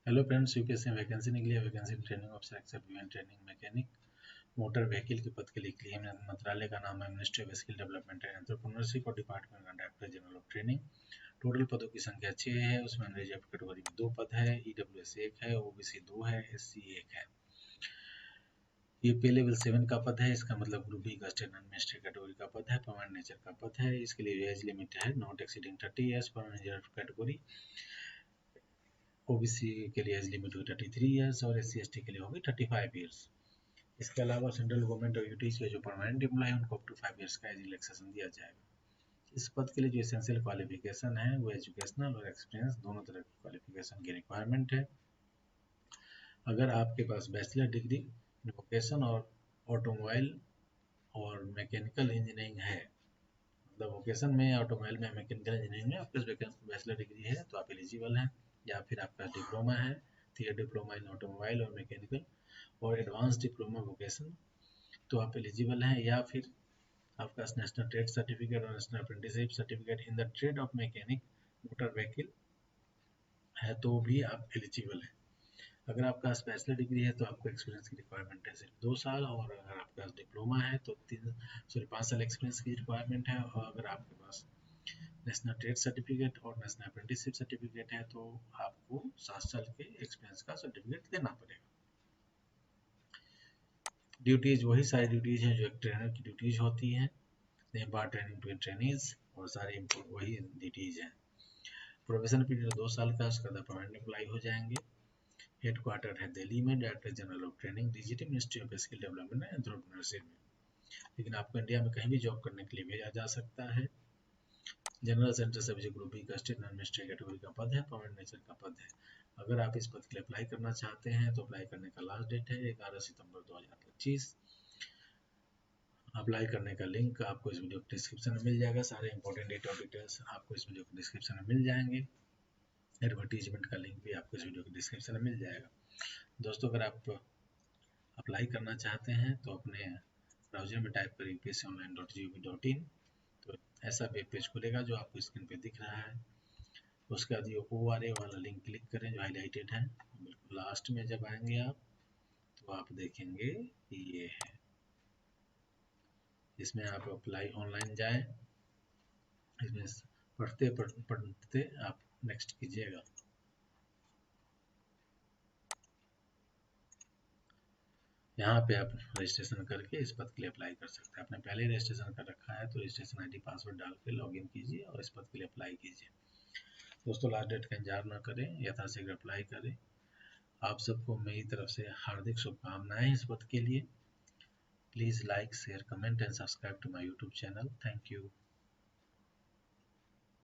Hello friends, UPSC में vacancy निकली है। Vacancy training officer except training mechanic motor vehicle के पद के लिए निकली है। मंत्रालय का नाम है ministry of skill development and entrepreneurship और डिपार्टमेंट का director general of training. Total पदों की संख्या 6 है। उसमें रिजर्व कैटेगरी में 2 पद है, ईडब्ल्यूएस 1 है, ओबीसी 2 है, एससी 1 है। ये पे लेवल 7 का पद है। इसका मतलब ग्रुप बी का स्टेट एडमिनिस्ट्रेटिव कैटेगरी का पद है, परमानेंट नेचर का पद है। इसके लिए एज लिमिट है not exceeding 30 years for reserve category. OBC के लिए एज लिमिट होगी 33 ईयर्स और एससी एसटी के लिए होगी 35 ईयर्स। इसके अलावा सेंट्रल गवर्नमेंट और यूटीज के जो परमानेंट एम्प्लॉय हैं उनको अप टू 5 ईयर्स का एज रिलैक्सेशन दिया जाएगा। इस पद के लिए जो एसेंशियल क्वालिफिकेशन है वो एजुकेशनल और एक्सपीरियंस दोनों तरह की क्वालिफिकेशन की रिक्वायरमेंट है। अगर आपके पास बैचलर डिग्री इन वोकेशन और ऑटोमोबाइल और मैकेनिकल इंजीनियरिंग है, मतलब वोकेशन में, ऑटोमोबाइल में, मैकेनिकल इंजीनियरिंग में आपके पास बैचलर डिग्री है तो आप एलिजिबल हैं। या फिर आपका डिप्लोमा है, 3 डिप्लोमा इन ऑटोमोबाइल और मैकेनिकल और एडवांस डिप्लोमा वोकेशन, तो आप एलिजिबल हैं। या फिर आपका नेशनल ट्रेड सर्टिफिकेट और national apprenticeship certificate in the trade off mechanic motor vehicle है तो भी आप एलिजिबल हैं। अगर आपके पास बैचलर डिग्री है तो आपको एक्सपीरियंस की रिक्वायरमेंट है सिर्फ 2 साल, और अगर आपके पास डिप्लोमा है तो 5 साल एक्सपीरियंस की रिक्वायरमेंट है। और अगर आपके पास नेशनल ट्रेड सर्टिफिकेट और नेशनल अप्रेंटिसशिप सर्टिफिकेट है तो आपको 7 साल के एक्सपीरियंस का सर्टिफिकेट देना पड़ेगा। ड्यूटीज वही सारी ड्यूटीज हैं जो एक ट्रेनर की ड्यूटीज होती हैं, सेम बार ट्रेनिंग टू ट्रेनीज, और सारी वही ड्यूटीज हैं। प्रोबेशन पीरियड 2 साल का, उसके बाद परमानेंट एम्प्लॉय हो जाएंगे। हेडक्वार्टर है दिल्ली में, director general of training DGT, ministry of skill development and entrepreneurship में। लेकिन आपको इंडिया में कहीं भी जॉब करने के लिए भेजा जा सकता है। जनरल सेंटर से जो ग्रुप बी का स्टेट एडमिनिस्ट्रेटिव कैटेगरी का पद है, परमानेंट नेचर का पद है। अगर आप इस पद के लिए अप्लाई करना चाहते हैं तो अप्लाई करने का लास्ट डेट है 11 सितंबर 2025। अप्लाई करने का लिंक आपको इस वीडियो के डिस्क्रिप्शन में मिल जाएगा। सारे इंपॉर्टेंट डेट और डिटेल्स आपको इस वीडियो के डिस्क्रिप्शन में मिल जाएंगे। एडवर्टीजमेंट का लिंक भी आपको इस वीडियो के डिस्क्रिप्शन में मिल जाएगा। दोस्तों, अगर आप अप्लाई करना चाहते हैं तो अपने ब्राउजर में टाइप करें upsconline.gov.in, तो ऐसा वेब पेज खुलेगा जो आपको स्क्रीन पे दिख रहा है। उसके बाद ये ORA वाला लिंक क्लिक करें जो हाईलाइटेड है। बिल्कुल लास्ट में जब आएंगे आप तो आप देखेंगे ये है, इसमें आप अप्लाई ऑनलाइन जाएं। इसमें पढ़ते पढ़ते आप नेक्स्ट कीजिएगा। यहाँ पे आप रजिस्ट्रेशन करके इस पद के लिए अप्लाई कर सकते हैं। आपने पहले ही रजिस्ट्रेशन कर रखा है तो रजिस्ट्रेशन आईडी पासवर्ड डाल के लॉगिन कीजिए और इस पद के लिए अप्लाई कीजिए। दोस्तों, लास्ट डेट का इंतजार ना करें, यथाशीघ्र अप्लाई करें। आप सबको मेरी तरफ से हार्दिक शुभकामनाएं इस पद के लिए। Please like, share, comment and subscribe to my YouTube channel. Thank you.